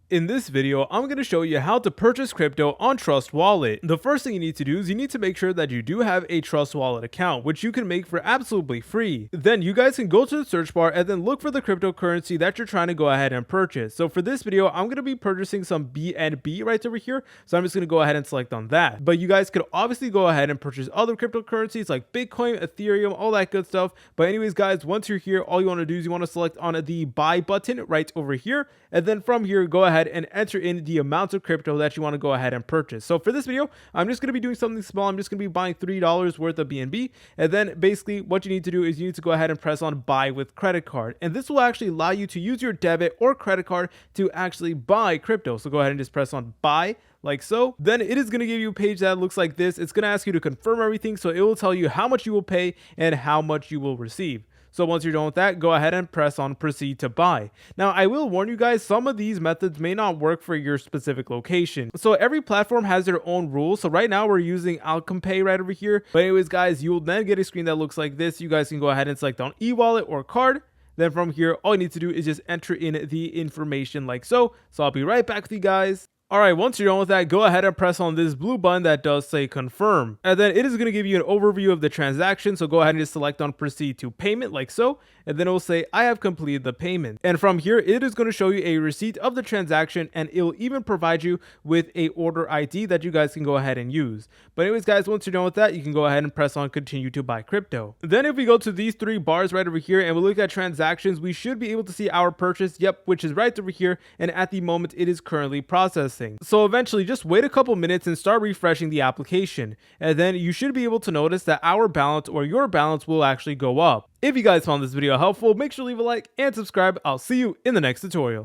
In this video, I'm going to show you how to purchase crypto on Trust Wallet. The first thing you need to do is you need to make sure that you do have a Trust Wallet account, which you can make for absolutely free. Then you guys can go to the search bar and then look for the cryptocurrency that you're trying to go ahead and purchase. So for this video, I'm going to be purchasing some BNB right over here. So I'm just going to go ahead and select on that. But you guys could obviously go ahead and purchase other cryptocurrencies like Bitcoin, Ethereum, all that good stuff. But anyways, guys, once you're here, all you want to do is you want to select on the buy button right over here. And then from here, go ahead and enter in the amount of crypto that you want to go ahead and purchase. So for this video, I'm just going to be doing something small. I'm just going to be buying $3 worth of BNB. And then basically what you need to do is you need to go ahead and press on buy with credit card. And this will actually allow you to use your debit or credit card to actually buy crypto. So go ahead and just press on buy like so. Then it is going to give you a page that looks like this. It's going to ask you to confirm everything. So it will tell you how much you will pay and how much you will receive. So once you're done with that, go ahead and press on proceed to buy. Now, I will warn you guys, some of these methods may not work for your specific location. So every platform has their own rules. So right now we're using Alchemy right over here. But anyways, guys, you will then get a screen that looks like this. You guys can go ahead and select on e-wallet or card. Then from here, all you need to do is just enter in the information like so. So I'll be right back with you guys. Alright, once you're done with that, go ahead and press on this blue button that does say confirm. And then it is going to give you an overview of the transaction. So go ahead and just select on proceed to payment like so. And then it will say, I have completed the payment. And from here, it is going to show you a receipt of the transaction. And it will even provide you with a order ID that you guys can go ahead and use. But anyways, guys, once you're done with that, you can go ahead and press on continue to buy crypto. Then if we go to these three bars right over here and we look at transactions, we should be able to see our purchase. Yep, which is right over here. And at the moment, it is currently processing. So eventually just wait a couple minutes and start refreshing the application. And then you should be able to notice that our balance or your balance will actually go up. If you guys found this video helpful, make sure to leave a like and subscribe. I'll see you in the next tutorial.